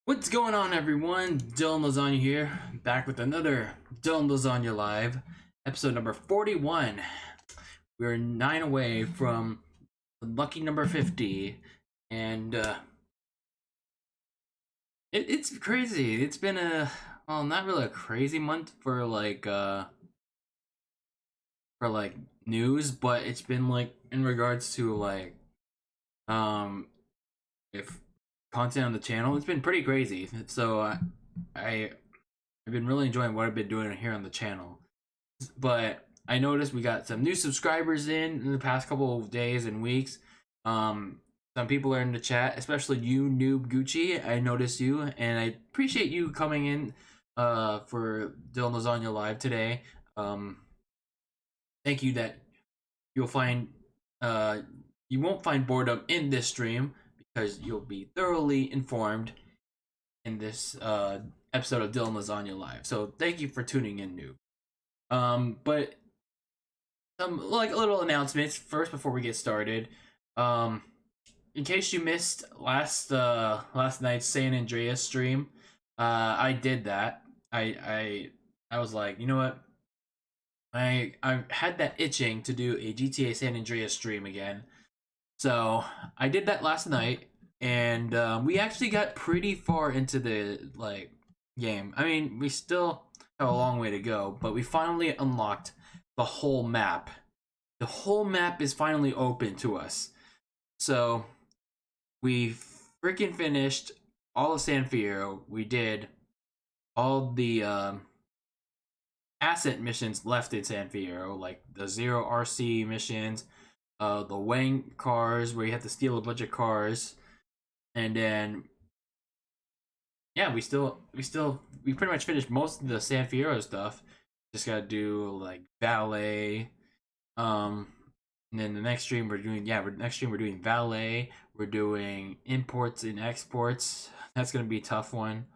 What's going on, everyone? DylanLasagna here, back with another DylanLasagna Live, episode number 41. We're 9 away from lucky number 50, and it's crazy. It's been not really a crazy month for news, but it's been like in regards to if content on the channel, it's been pretty crazy. So I've been really enjoying what I've been doing here on the channel. But I noticed we got some new subscribers in the past couple of days and weeks. Some people are in the chat, especially you, Noob Gucci. I noticed you, and I appreciate you coming in for DylanLasagna Live today. Thank you. That you'll find you won't find boredom in this stream, because you'll be thoroughly informed in this episode of DylanLasagna Live. So thank you for tuning in, Noob. But some little announcements first before we get started. In case you missed last night's San Andreas stream, I did that. I was like, you know what? I had that itching to do a GTA San Andreas stream again. So I did that last night, and we actually got pretty far into the game. I mean, we still have a long way to go, but we finally unlocked the whole map. The whole map is finally open to us. So we freaking finished all of San Fierro. We did all the asset missions left in San Fierro, like the Zero RC missions, the Wang cars where you have to steal a bunch of cars, and then yeah, we pretty much finished most of the San Fierro stuff. Just gotta do like valet, and then the next stream we're doing we're doing valet. We're doing imports and exports. That's gonna be a tough one.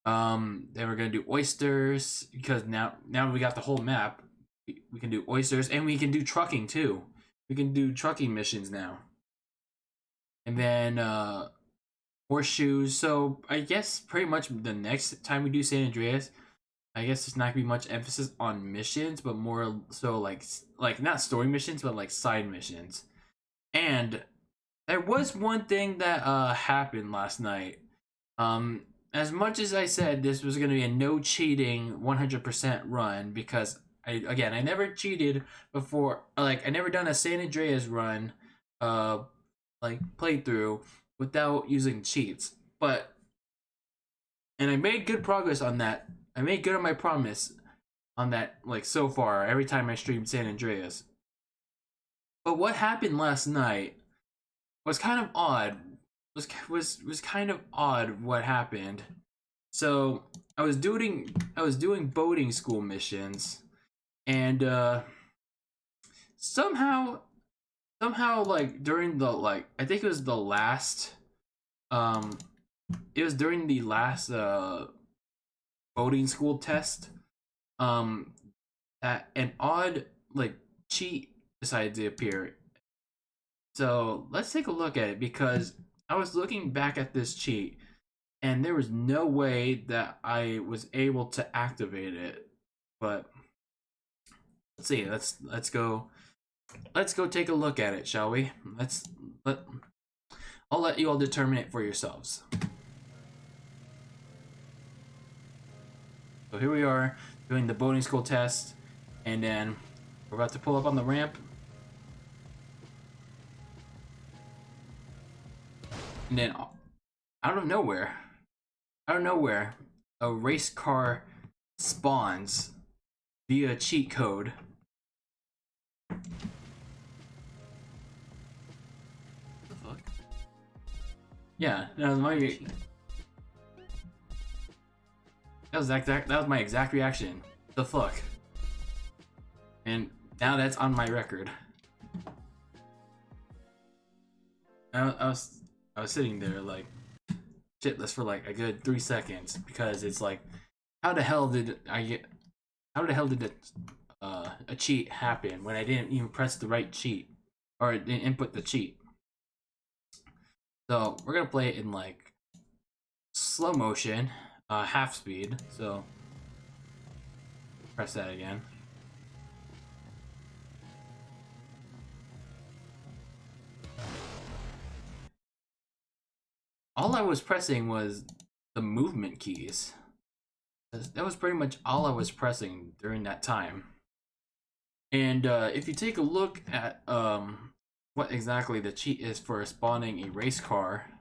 Then we're gonna do oysters because now we got the whole map. We can do oysters and we can do trucking too. We can do trucking missions now. And then horseshoes. So I guess pretty much the next time we do San Andreas, I guess there's not gonna be much emphasis on missions, but more so like not story missions, but like side missions. And there was one thing that happened last night. As much as I said this was gonna be a no cheating 100% run, because I never cheated before. Like I never done a San Andreas run, like playthrough without using cheats. And I made good progress on that. I made good on my promise on that, like so far, every time I streamed San Andreas. But what happened last night was kind of odd. Was kind of odd what happened. So I was doing boating school missions, and somehow like during the I think it was the last it was during the last boating school test that an odd like cheat decided to appear. So let's take a look at it, because I was looking back at this cheat and there was no way that I was able to activate it. But let's see, let's go take a look at it, shall we? I'll let you all determine it for yourselves. So here we are doing the boating school test, and then we're about to pull up on the ramp. And then out of nowhere, a race car spawns via cheat code. What the fuck? Yeah, that was my exact reaction. The fuck? And now that's on my record. I was sitting there like shitless for like a good 3 seconds, because it's like, how the hell did a cheat happen when I didn't even press the right cheat, or didn't input the cheat? So we're gonna play it in like slow motion, half speed. So press that again. All I was pressing was the movement keys. That was pretty much all I was pressing during that time. And if you take a look at what exactly the cheat is for spawning a race car,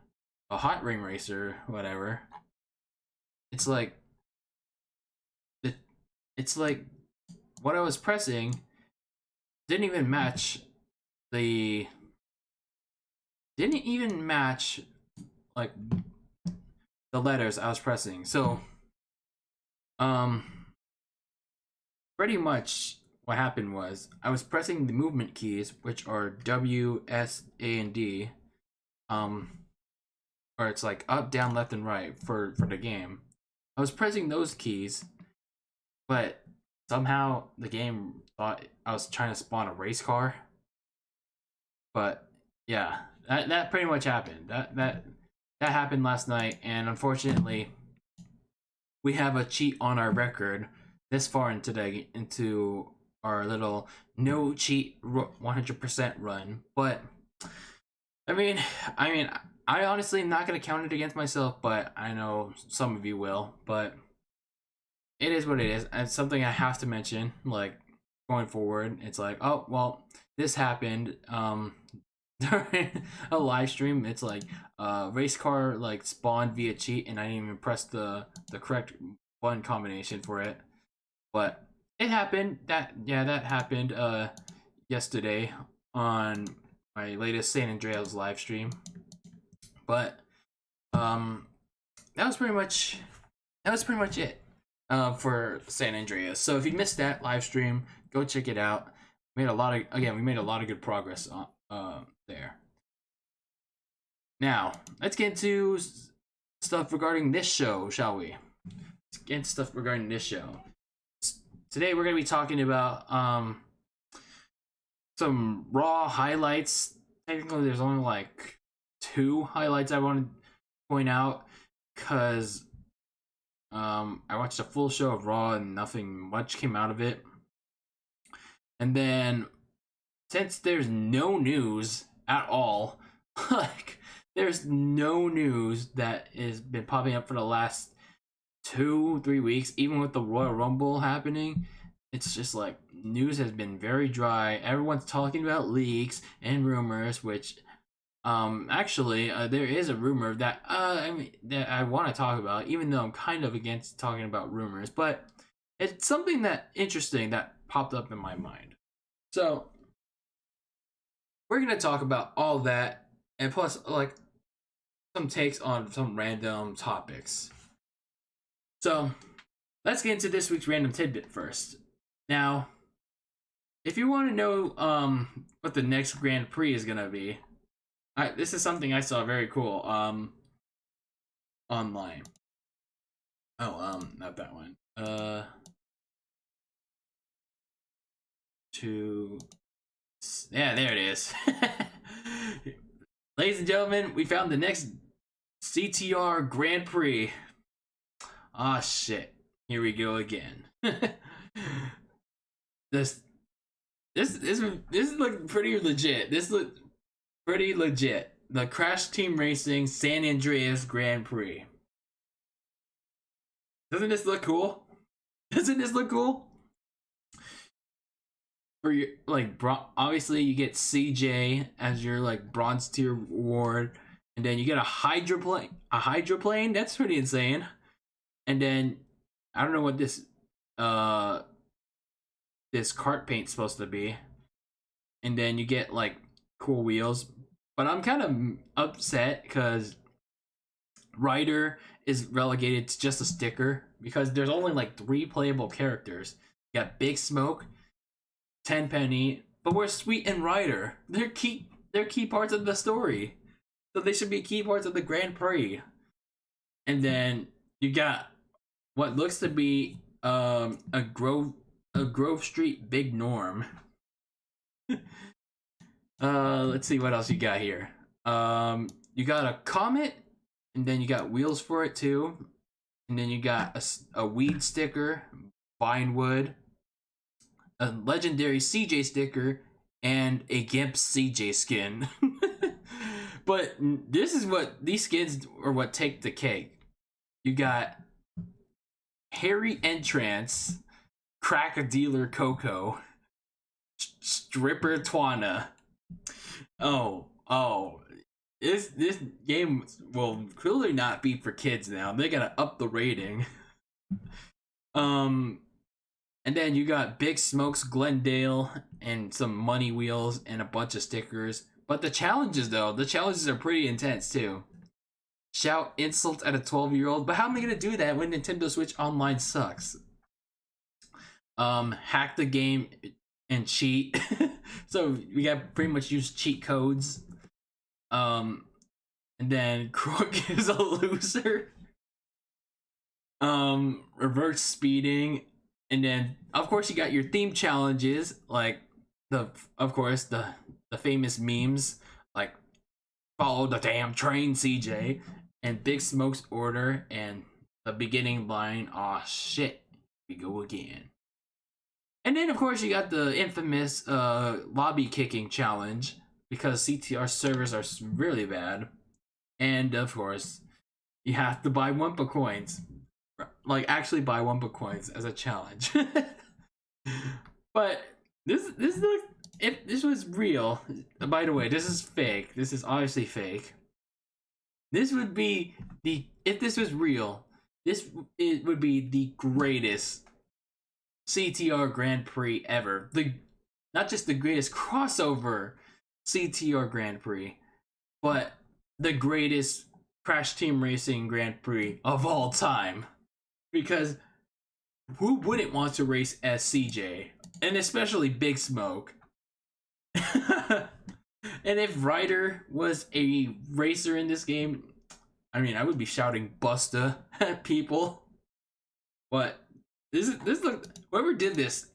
a hot ring racer, whatever, it's like what I was pressing didn't even match like the letters I was pressing. So pretty much what happened was I was pressing the movement keys, which are W, S, A, and D, or it's like up, down, left, and right for the game. I was pressing those keys, but somehow the game thought I was trying to spawn a race car. But yeah, that pretty much happened. That happened last night, and unfortunately, we have a cheat on our record this far into our little no cheat 100% run. But I mean, I honestly am not gonna count it against myself, but I know some of you will. But it is what it is. It's something I have to mention, like going forward. It's like, oh well, this happened. during a live stream. It's like race car like spawned via cheat, and I didn't even press the correct button combination for it. But it happened. That happened yesterday on my latest San Andreas live stream. But that was pretty much it for San Andreas. So if you missed that live stream, go check it out. We made a lot of good progress on there. Now let's get into stuff regarding this show, shall we? Let's get into stuff regarding this show. Today we're gonna be talking about some Raw highlights. Technically, there's only like 2 highlights I want to point out because I watched a full show of Raw and nothing much came out of it. And then since there's no news at all, like there's no news that has been popping up for the last 2-3 weeks, even with the Royal Rumble happening, it's just like news has been very dry. Everyone's talking about leaks and rumors, which actually there is a rumor that that I want to talk about, even though I'm kind of against talking about rumors, but it's something that interesting that popped up in my mind. So we're gonna talk about all that, and plus like some takes on some random topics. So let's get into this week's random tidbit first. Now, if you want to know what the next Grand Prix is gonna be, this is something I saw very cool online. Oh, not that one. Yeah, there it is. Ladies and gentlemen, we found the next CTR Grand Prix. Ah, shit. Here we go again. This look pretty legit. This look pretty legit. The Crash Team Racing San Andreas Grand Prix. Doesn't this look cool? Doesn't this look cool? For your like, obviously you get CJ as your like bronze tier award, and then you get a hydroplane. A hydroplane. That's pretty insane. And then I don't know what this this cart paint's supposed to be. And then you get like cool wheels. But I'm kind of upset because Ryder is relegated to just a sticker because there's only like 3 playable characters. You got Big Smoke, Tenpenny, but where's Sweet and Ryder? They're key parts of the story. So they should be key parts of the Grand Prix. And then you got what looks to be a Grove Street Big Norm. Let's see what else you got here. You got a Comet, and then you got wheels for it too, and then you got a weed sticker, Vinewood, a legendary CJ sticker, and a Gimp CJ skin. But this is what these skins are what take the cake. You got Harry Entrance, Crack Dealer Coco, Stripper Twana. Oh, this game will clearly not be for kids now. They gotta up the rating. And then you got Big Smokes Glendale and some money wheels and a bunch of stickers. But the challenges are pretty intense too. Shout insults at a 12-year-old, but how am I gonna do that when Nintendo Switch Online sucks? Hack the game and cheat. So we got pretty much use cheat codes. And then Crook is a loser. Reverse speeding, and then of course you got your theme challenges, like the famous memes like follow the damn train CJ and Big Smoke's order and the beginning line, aw shit, we go again. And then of course you got the infamous lobby kicking challenge because CTR servers are really bad. And of course you have to buy Wumpa coins. Like actually buy Wumpa coins as a challenge. But this if this was real, by the way, this is fake. This is obviously fake. This would be if this was real, it would be the greatest CTR Grand Prix ever. Not just the greatest crossover CTR Grand Prix, but the greatest Crash Team Racing Grand Prix of all time. Because who wouldn't want to race as CJ? And especially Big Smoke. And if Ryder was a racer in this game, I mean, I would be shouting Busta at people. But this look, whoever did this,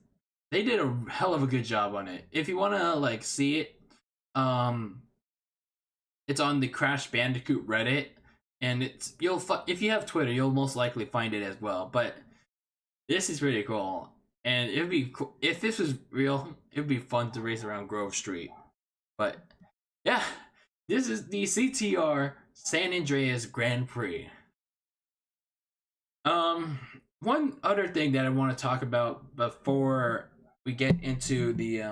they did a hell of a good job on it. If you want to like see it, it's on the Crash Bandicoot Reddit, and if you have Twitter, you'll most likely find it as well. But this is pretty cool, and it'd be cool if this was real. It'd be fun to race around Grove Street. But yeah, this is the CTR San Andreas Grand Prix. One other thing that I want to talk about before we get into the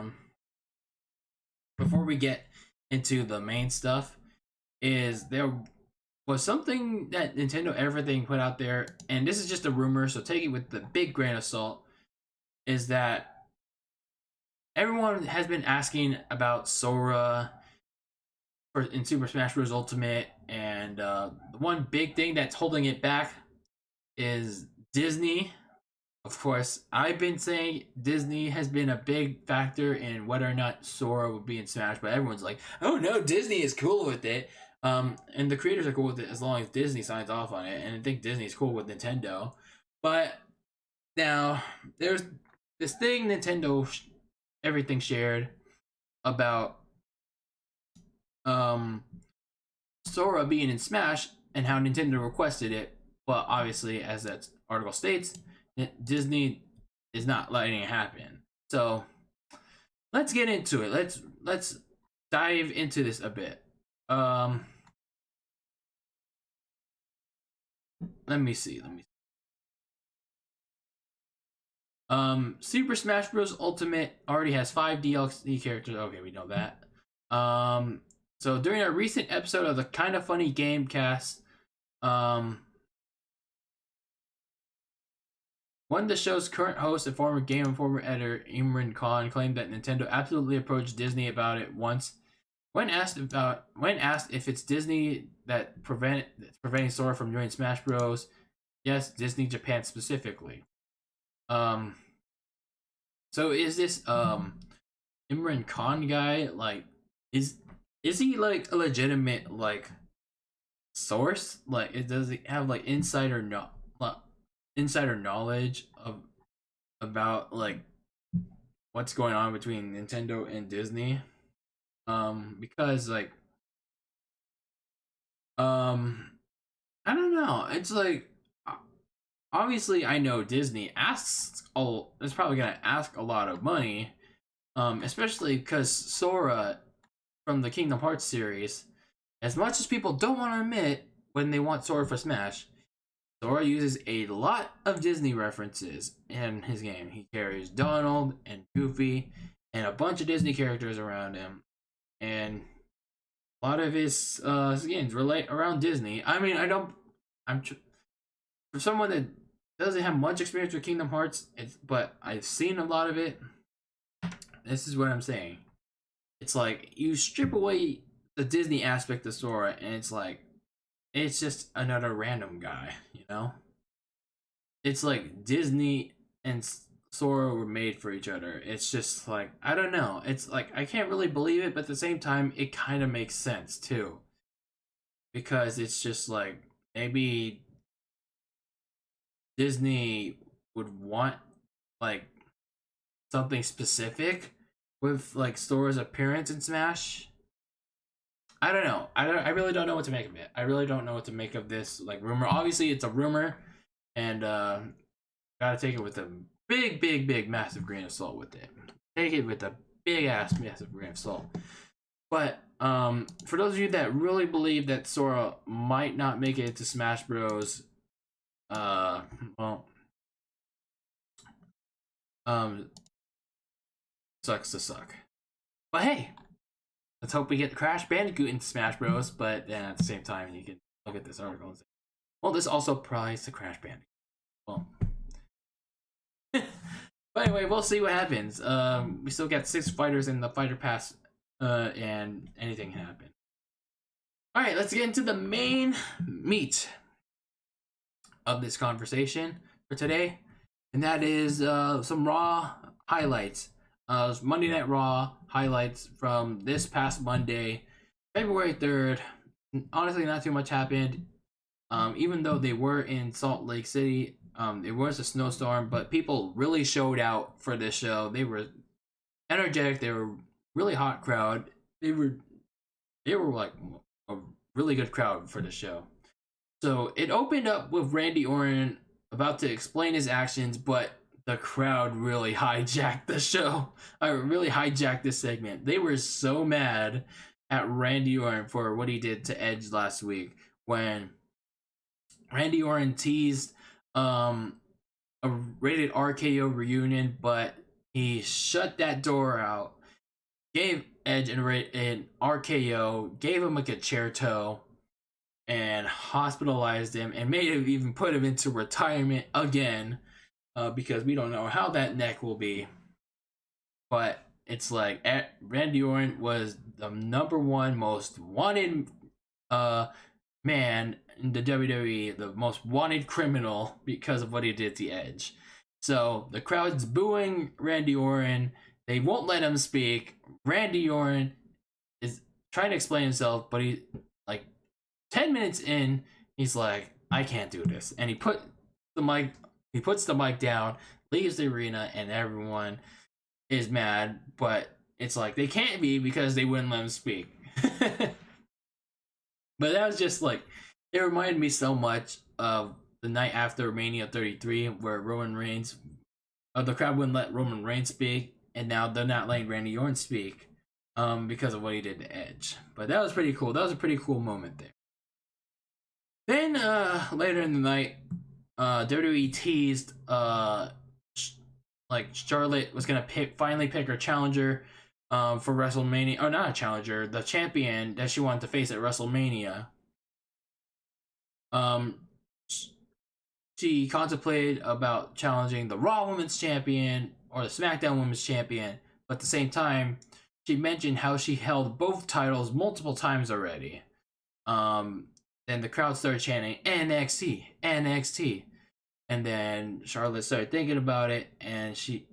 main stuff is there was something that Nintendo Everything put out there, and this is just a rumor, so take it with the big grain of salt, is that everyone has been asking about Sora in Super Smash Bros. Ultimate, and the one big thing that's holding it back is Disney. Of course, I've been saying Disney has been a big factor in whether or not Sora would be in Smash, but everyone's like, oh no, Disney is cool with it. And the creators are cool with it as long as Disney signs off on it, and I think Disney's cool with Nintendo. But now there's this thing Nintendo Everything shared about Sora being in Smash and how Nintendo requested it, but obviously, as that article states, Disney is not letting it happen. So let's get into it. Let's dive into this a bit. Let me see. Super Smash Bros. Ultimate already has 5 DLC characters. Okay, we know that. So during a recent episode of the Kind of Funny Gamecast, one of the show's current host and former Game Informer editor Imran Khan claimed that Nintendo absolutely approached Disney about it once. When asked if it's Disney that's preventing Sora from joining Smash Bros, yes, Disney Japan specifically. So is this Imran Khan guy like is he like a legitimate like source? Like, does he have like insider knowledge about like what's going on between Nintendo and Disney? Because like I don't know. It's like obviously I know Disney is probably gonna ask a lot of money, especially because Sora from the Kingdom Hearts series, as much as people don't want to admit when they want Sora for Smash, Sora uses a lot of Disney references in his game. He carries Donald and Goofy and a bunch of Disney characters around him, and a lot of his games relate around Disney. I mean, for someone that doesn't have much experience with Kingdom Hearts, but I've seen a lot of it. This is what I'm saying. It's like you strip away the Disney aspect of Sora, and it's like it's just another random guy, you know? It's like Disney and Sora were made for each other. It's just like, I don't know. It's like, I can't really believe it, but at the same time, it kind of makes sense too. Because it's just like, maybe Disney would want like something specific with like Sora's appearance in Smash. I don't know. I really don't know what to make of it. I really don't know what to make of this like rumor. Obviously, it's a rumor, and gotta take it with a big, massive grain of salt with it. Take it with a big ass massive grain of salt. But for those of you that really believe that Sora might not make it to Smash Bros, well, sucks to suck. But hey, let's hope we get Crash Bandicoot into Smash Bros. But then at the same time, you can look at this article and say, well, this also applies to Crash Bandicoot. Well, but anyway, we'll see what happens. We still got 6 fighters in the fighter pass, and anything can happen. All right, let's get into the main meat of this conversation for today, and that is some Raw highlights. Monday Night Raw highlights from this past Monday, February 3rd. Honestly, not too much happened. Even though they were in Salt Lake City, it was a snowstorm, but people really showed out for this show. They were energetic. They were really hot crowd. They were like a really good crowd for the show. So it opened up with Randy Orton about to explain his actions, but the crowd really hijacked the show. Really hijacked this segment. They were so mad at Randy Orton for what he did to Edge last week when Randy Orton teased a rated RKO reunion, but he shut that door out, gave Edge an RKO, gave him like a chair toe, and hospitalized him, and made him even put him into retirement again, because we don't know how that neck will be. But it's like Randy Orton was the #1 most wanted man in the WWE, the most wanted criminal because of what he did to Edge. So the crowd's booing Randy Orton. They won't let him speak. Randy Orton is trying to explain himself, but he, like, 10 minutes in, he's like, I can't do this. And he puts the mic down, leaves the arena, and everyone is mad, but it's like they can't be because they wouldn't let him speak. But that was just like, it reminded me so much of the night after Mania 33, where Roman Reigns, the crowd wouldn't let Roman Reigns speak, and now they're not letting Randy Orton speak because of what he did to Edge. But that was pretty cool. That was a pretty cool moment there. Then later in the night, WWE teased like Charlotte was gonna finally pick her challenger for WrestleMania, or not a challenger, the champion that she wanted to face at WrestleMania. She contemplated about challenging the Raw Women's Champion or the SmackDown Women's Champion, but at the same time, she mentioned how she held both titles multiple times already. Then the crowd started chanting NXT, NXT, and then Charlotte started thinking about it, and she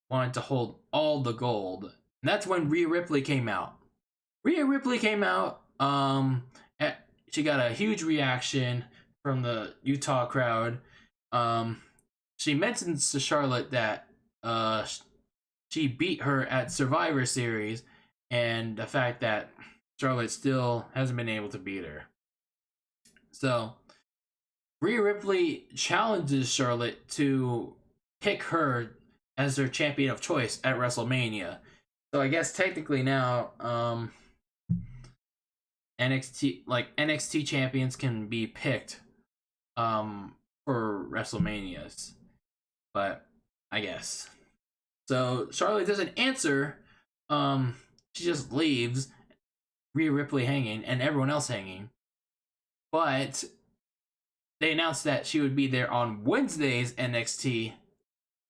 wanted to hold all the gold. And that's when Rhea Ripley came out. Rhea Ripley came out. She got a huge reaction from the Utah crowd. She mentions to Charlotte that she beat her at Survivor Series, and the fact that Charlotte still hasn't been able to beat her. So Rhea Ripley challenges Charlotte to pick her as her champion of choice at WrestleMania. So I guess technically now, NXT champions can be picked for WrestleManias, but I guess. So Charlotte doesn't answer. She just leaves Rhea Ripley hanging and everyone else hanging. But they announced that she would be there on Wednesday's NXT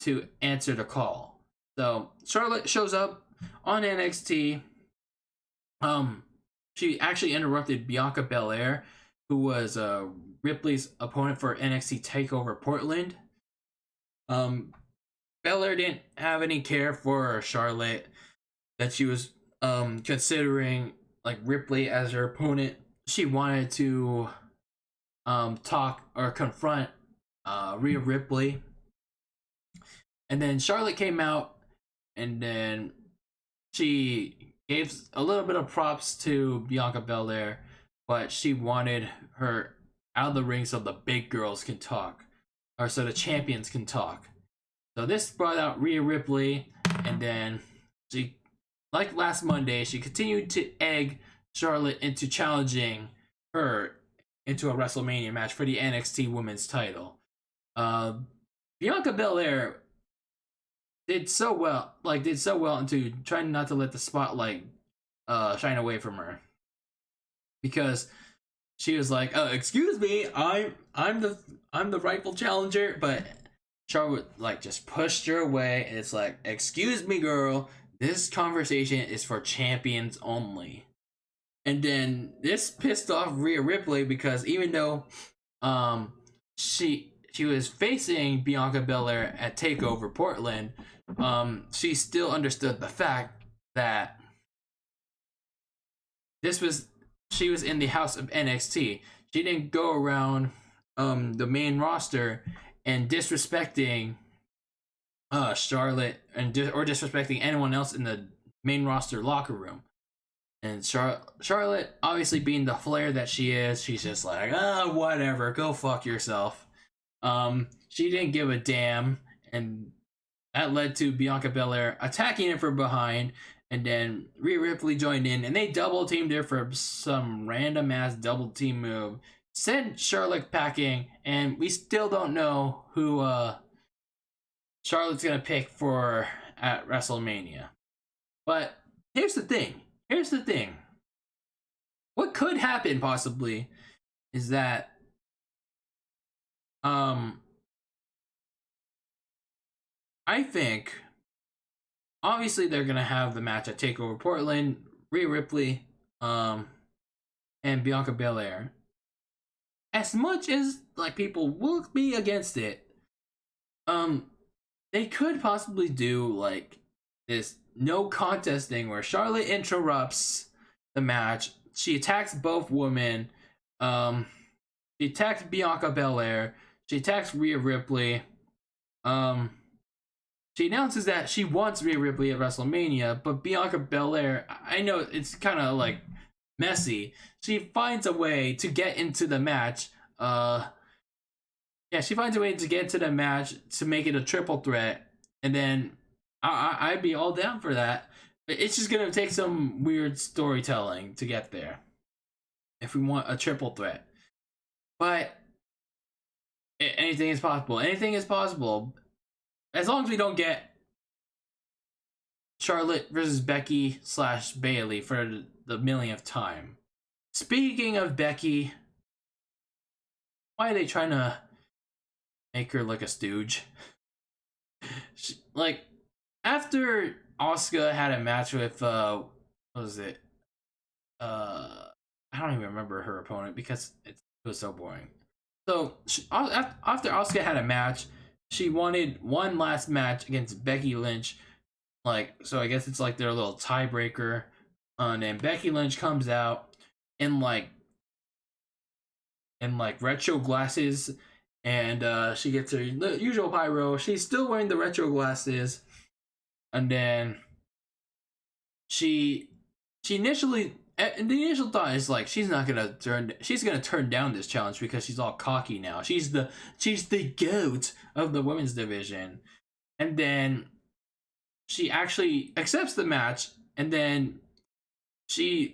to answer the call. So Charlotte shows up on NXT. She actually interrupted Bianca Belair, who was Ripley's opponent for NXT TakeOver Portland. Belair didn't have any care for Charlotte, that she was considering like Ripley as her opponent. She wanted to talk or confront Rhea Ripley. And then Charlotte came out, and then she gave a little bit of props to Bianca Belair, but she wanted her out of the ring so the big girls can talk, or so the champions can talk. So this brought out Rhea Ripley, and then she, like last Monday, she continued to egg Charlotte into challenging her into a WrestleMania match for the NXT Women's title. Bianca Belair did so well, into trying not to let the spotlight shine away from her, because she was like, excuse me, I'm the rightful challenger," but Charlotte like just pushed her away, and it's like, "Excuse me, girl, this conversation is for champions only." And then this pissed off Rhea Ripley, because even though um she was facing Bianca Belair at Takeover Portland, she still understood the fact that this was she was in the house of NXT. She didn't go around the main roster and disrespecting Charlotte or disrespecting anyone else in the main roster locker room. And Charlotte, obviously being the Flair that she is, she's just like, whatever, go fuck yourself. She didn't give a damn, and that led to Bianca Belair attacking her from behind, and then Rhea Ripley joined in, and they double teamed her for some random ass double team move. Sent Charlotte packing, and we still don't know who Charlotte's gonna pick for at WrestleMania. But here's the thing. What could happen possibly is that I think obviously they're gonna have the match at Takeover Portland, Rhea Ripley, and Bianca Belair. As much as like people will be against it, they could possibly do like this no contest thing where Charlotte interrupts the match. She attacks both women. She attacks Bianca Belair. She attacks Rhea Ripley. She announces that she wants Rhea Ripley at WrestleMania, but Bianca Belair, I know it's kind of like messy. She finds a way to get into the match. She finds a way to get into the match to make it a triple threat, and then I'd be all down for that. It's just gonna take some weird storytelling to get there if we want a triple threat. But anything is possible. Anything is possible. As long as we don't get Charlotte versus Becky / Bayley for the millionth time. Speaking of Becky, why are they trying to make her like a stooge? Like, after Asuka had a match with, what was it? I don't even remember her opponent because it was so boring. So, after Asuka had a match, she wanted one last match against Becky Lynch. Like, so I guess it's like their little tiebreaker. And then Becky Lynch comes out in like retro glasses, and she gets her usual pyro. She's still wearing the retro glasses, and then she initially, and the initial thought is like she's gonna turn down this challenge because she's all cocky now. She's the goat of the women's division, and then she actually accepts the match, and then she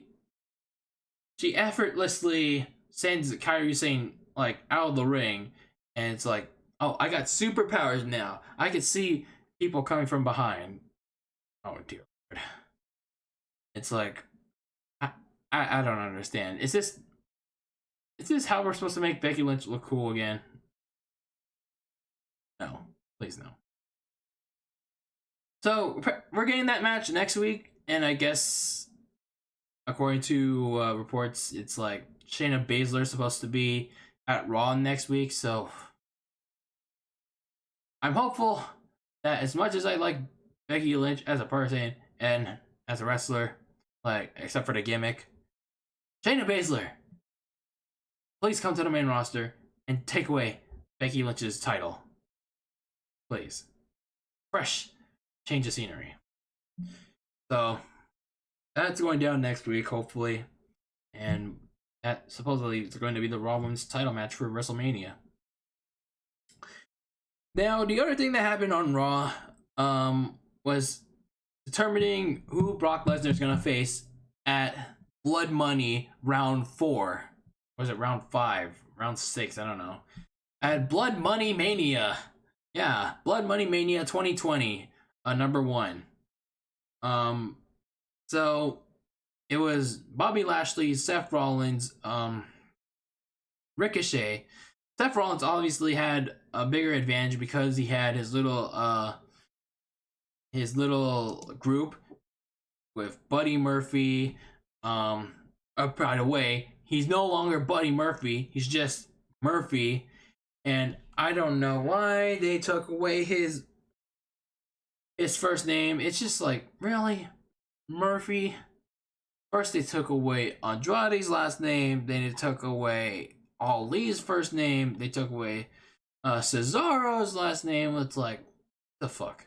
effortlessly sends Kairi Sane like out of the ring, and it's like, oh, I got superpowers now. I can see people coming from behind. Oh dear Lord. It's like, I don't understand. Is this how we're supposed to make Becky Lynch look cool again? No, please no. So we're getting that match next week, and I guess according to reports, it's like Shayna Baszler is supposed to be at Raw next week. So I'm hopeful that as much as I like Becky Lynch as a person and as a wrestler, like except for the gimmick, Shayna Baszler, please come to the main roster and take away Becky Lynch's title. Please. Fresh change of scenery. So that's going down next week, hopefully. And that supposedly is going to be the Raw Women's title match for WrestleMania. Now, the other thing that happened on Raw was determining who Brock Lesnar is going to face at Blood Money round 4. Was it round 5? Round 6? I don't know. At Blood Money Mania. Yeah, Blood Money Mania 2020. number one. Um, so it was Bobby Lashley, Seth Rollins, Ricochet. Seth Rollins obviously had a bigger advantage because he had his little group with Buddy Murphy. By the way, he's no longer Buddy Murphy. He's just Murphy, and I don't know why they took away his first name. It's just like, really, Murphy. First they took away Andrade's last name, then they took away Ali's first name, they took away Cesaro's last name. It's like, the fuck,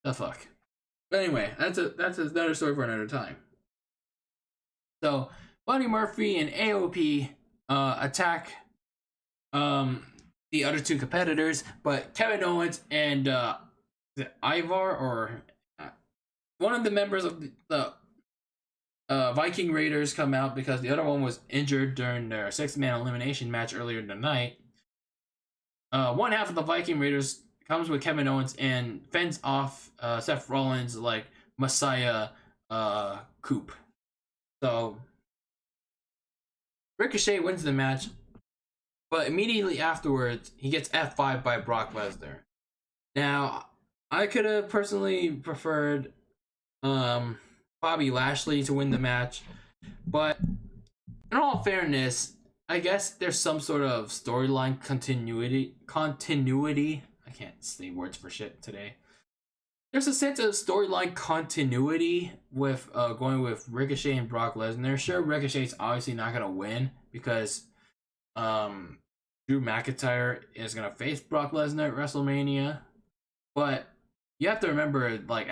the fuck. But anyway, that's another story for another time. So Buddy Murphy and AOP attack the other two competitors, but Kevin Owens and Ivar, or one of the members of the Viking Raiders, come out because the other one was injured during their 6-man elimination match earlier in the night. One half of the Viking Raiders comes with Kevin Owens and fends off Seth Rollins like Messiah coup. So Ricochet wins the match, but immediately afterwards he gets F5 by Brock Lesnar. Now, I could have personally preferred Bobby Lashley to win the match, but in all fairness, I guess there's some sort of storyline continuity. I can't say words for shit today. There's a sense of storyline continuity with going with Ricochet and Brock Lesnar. Sure, Ricochet's obviously not gonna win because Drew McIntyre is gonna face Brock Lesnar at WrestleMania, but you have to remember, like,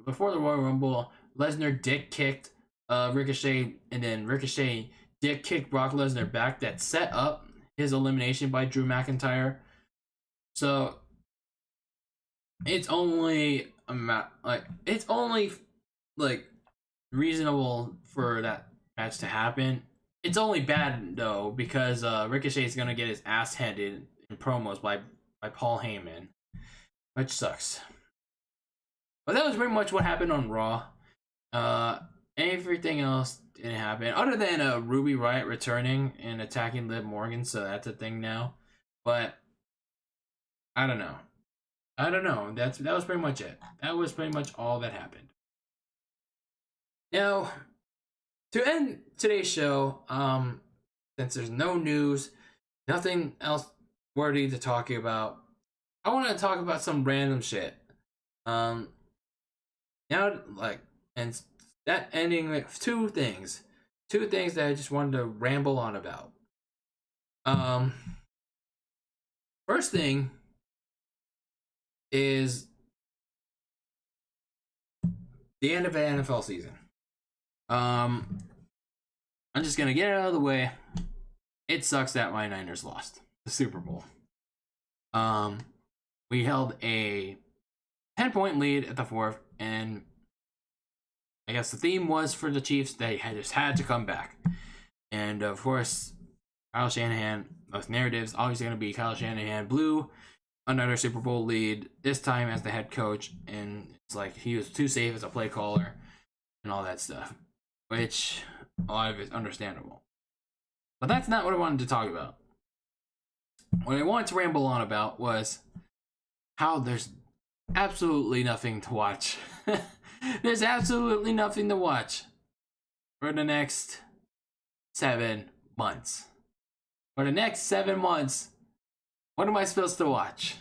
before the Royal Rumble, Lesnar dick kicked Ricochet, and then Ricochet dick kicked Brock Lesnar back. That set up his elimination by Drew McIntyre. So it's only reasonable for that match to happen. It's only bad though because Ricochet is gonna get his ass handed in promos by Paul Heyman, which sucks. But that was pretty much what happened on Raw. Everything else didn't happen other than Ruby Riott returning and attacking Liv Morgan, so that's a thing now. But I don't know. That was pretty much it. That was pretty much all that happened. Now, to end today's show, since there's no news, nothing else worthy to talk about, I want to talk about some random shit. Now, and that ending with two things that I just wanted to ramble on about. First thing is the end of the NFL season. I'm just gonna get it out of the way. It sucks that my Niners lost the Super Bowl. We held a 10-point lead at the fourth, and I guess the theme was for the Chiefs, they just had to come back. And of course, Kyle Shanahan, those narratives, obviously going to be Kyle Shanahan blew another Super Bowl lead, this time as the head coach, and it's like he was too safe as a play caller and all that stuff, which a lot of it's understandable. But that's not what I wanted to talk about. What I wanted to ramble on about was how there's absolutely nothing to watch. There's absolutely nothing to watch for the next 7 months. For the next 7 months, what am I supposed to watch?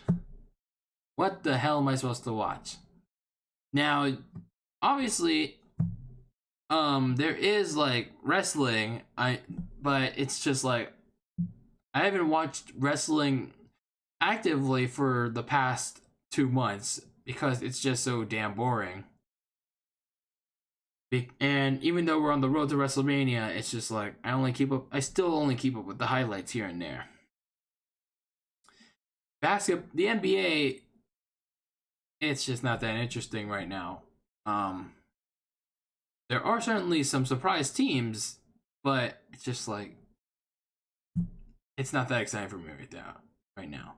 What the hell am I supposed to watch? Now, obviously, there is like wrestling, but it's just like I haven't watched wrestling actively for the past 2 months because it's just so damn boring. And even though we're on the road to WrestleMania, it's just like I still only keep up with the highlights here and there. The NBA, it's just not that interesting right now. There are certainly some surprise teams, but it's just like it's not that exciting for me right now.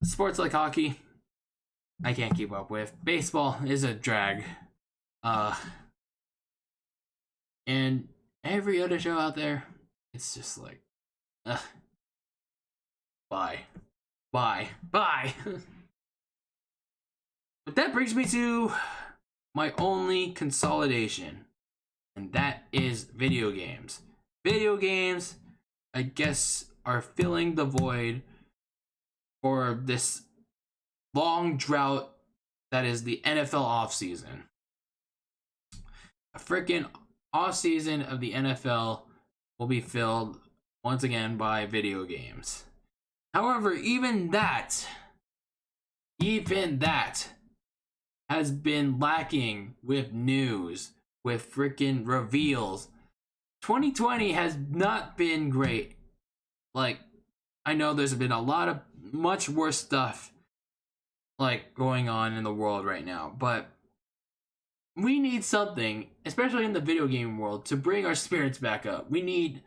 Sports like hockey, I can't keep up with. Baseball is a drag. Uh, and every other show out there, it's just like, ugh, bye, bye, bye. But that brings me to my only consolidation, and that is video games. Video games, I guess, are filling the void for this long drought that is the NFL offseason. A freaking offseason of the NFL will be filled once again by video games. However, even that has been lacking with news, with freaking reveals. 2020 has not been great. Like, I know there's been a lot of much worse stuff like going on in the world right now, but we need something, especially in the video game world, to bring our spirits back up. We need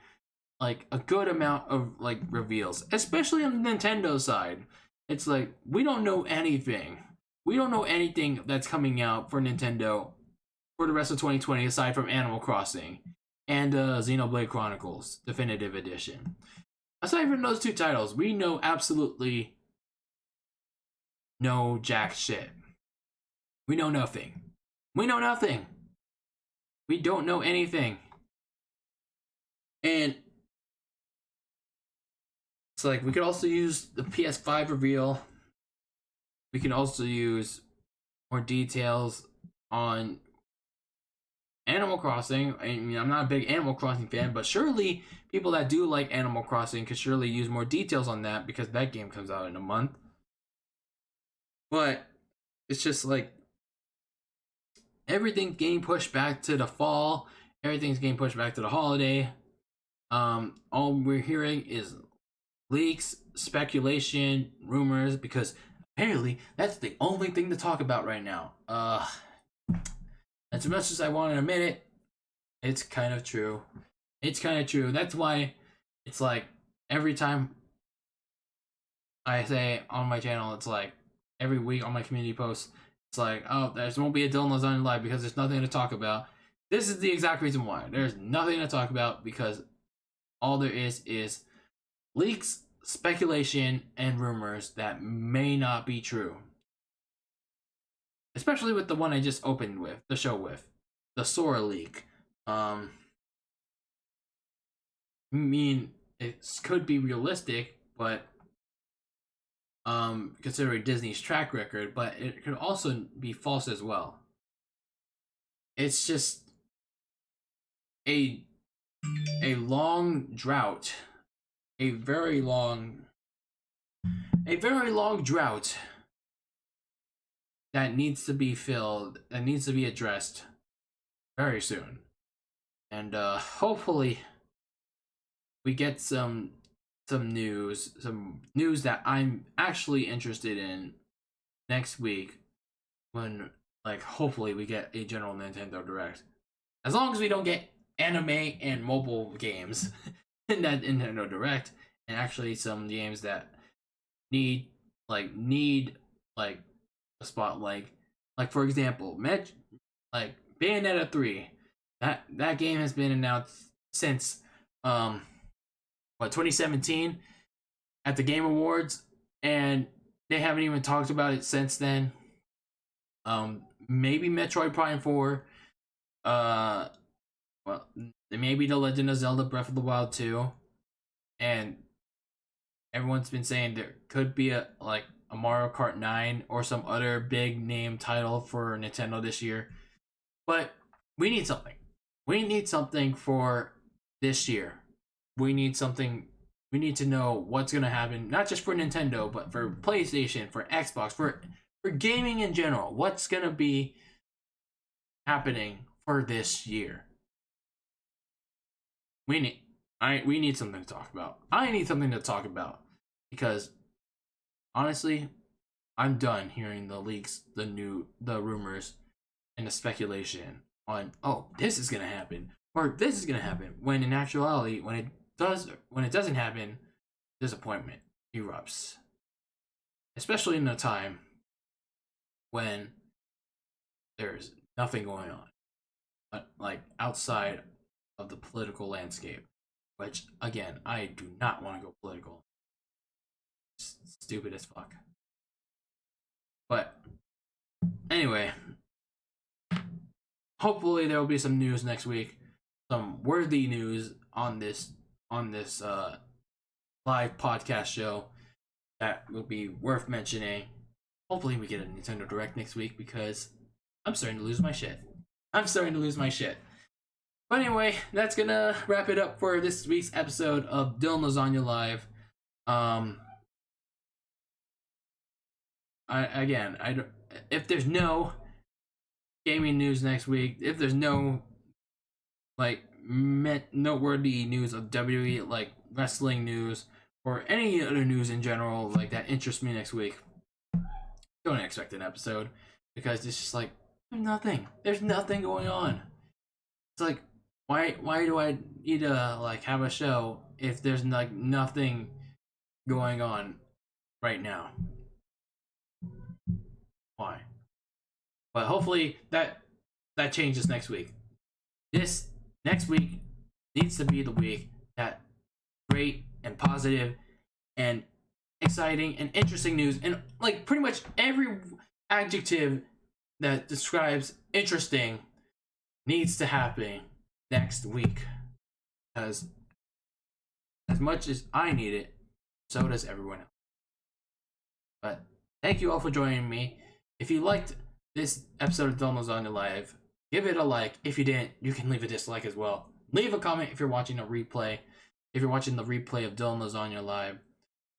like a good amount of like reveals, especially on the Nintendo side. It's like we don't know anything. We don't know anything that's coming out for Nintendo for the rest of 2020 aside from Animal Crossing and Xenoblade Chronicles Definitive Edition. Aside from those two titles, we know absolutely no jack shit. We know nothing. We know nothing. We don't know anything. And it's like we could also use the PS5 reveal. We can also use more details on Animal Crossing. I mean, I'm not a big Animal Crossing fan, but surely people that do like Animal Crossing could surely use more details on that because that game comes out in a month. But it's just like everything's getting pushed back to the fall. Everything's getting pushed back to the holiday. All we're hearing is leaks, speculation, rumors, because apparently that's the only thing to talk about right now. As much as I want to admit it, it's kind of true. It's kind of true. That's why it's like every time I say on my channel, it's like every week on my community posts, it's like, oh, there won't be a DylanLasagna live because there's nothing to talk about. This is the exact reason why. There's nothing to talk about because all there is leaks, speculation, and rumors that may not be true. Especially with the one I just opened with, the show with, the Sora leak. I mean, it could be realistic, but considering Disney's track record, but it could also be false as well. It's just a long drought, a very long drought that needs to be filled, that needs to be addressed very soon. And hopefully we get some news that I'm actually interested in next week when like hopefully we get a general Nintendo Direct. As long as we don't get anime and mobile games in that Nintendo Direct, and actually some games that need a spotlight. Like for example, like Bayonetta 3. That game has been announced since 2017 at the Game Awards, and they haven't even talked about it since then. Maybe Metroid Prime 4. Well, maybe The Legend of Zelda Breath of the Wild 2. And everyone's been saying there could be a Mario Kart 9 or some other big name title for Nintendo this year. But we need something. We need something for this year. We need something. We need to know what's going to happen, not just for Nintendo, but for PlayStation, for Xbox, for gaming in general. What's going to be happening for this year? We need something to talk about. I need something to talk about because honestly, I'm done hearing the leaks, the rumors, and the speculation on, oh, this is gonna happen or this is gonna happen. When in actuality, when it doesn't happen, disappointment erupts. Especially in a time when there's nothing going on, but like outside of the political landscape, which again, I do not want to go political. It's stupid as fuck. But anyway, hopefully there will be some news next week, some worthy news on this live podcast show that will be worth mentioning. Hopefully we get a Nintendo Direct next week because I'm starting to lose my shit. But anyway, that's gonna wrap it up for this week's episode of Dylan Lasagna Live. If there's no gaming news next week, if there's no like noteworthy news of WWE, like wrestling news or any other news in general like that interests me next week, don't expect an episode because it's just like there's nothing going on. It's like why do I need to like have a show if there's like nothing going on right now? Why? But hopefully that changes next week. This next week needs to be the week that great and positive and exciting and interesting news and like pretty much every adjective that describes interesting needs to happen next week, because as much as I need it, so does everyone else. But thank you all for joining me. If you liked this episode of Dylan Lasagna Live, give it a like. If you didn't, you can leave a dislike as well. Leave a comment if you're watching a replay. If you're watching the replay of Dylan Lasagna Live,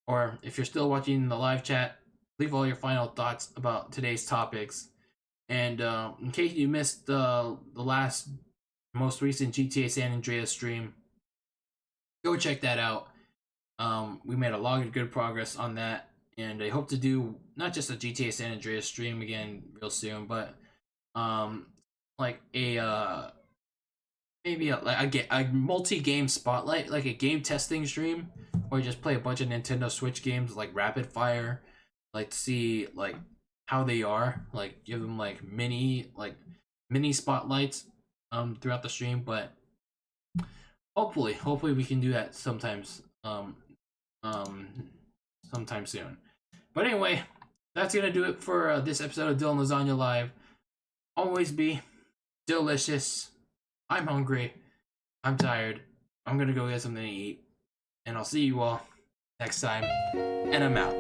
or if you're still watching the live chat, leave all your final thoughts about today's topics. And in case you missed the most recent GTA San Andreas stream, go check that out. We made a lot of good progress on that, and I hope to do not just a GTA San Andreas stream again real soon, but like a maybe a multi-game spotlight, like a game testing stream, or just play a bunch of Nintendo Switch games like Rapid Fire, like to see like how they are, like give them like mini spotlights throughout the stream. But hopefully we can do that sometime soon. But anyway, that's gonna do it for this episode of Dylan Lasagna Live. Always be delicious. I'm hungry. I'm tired. I'm gonna go get something to eat. And I'll see you all next time. And I'm out.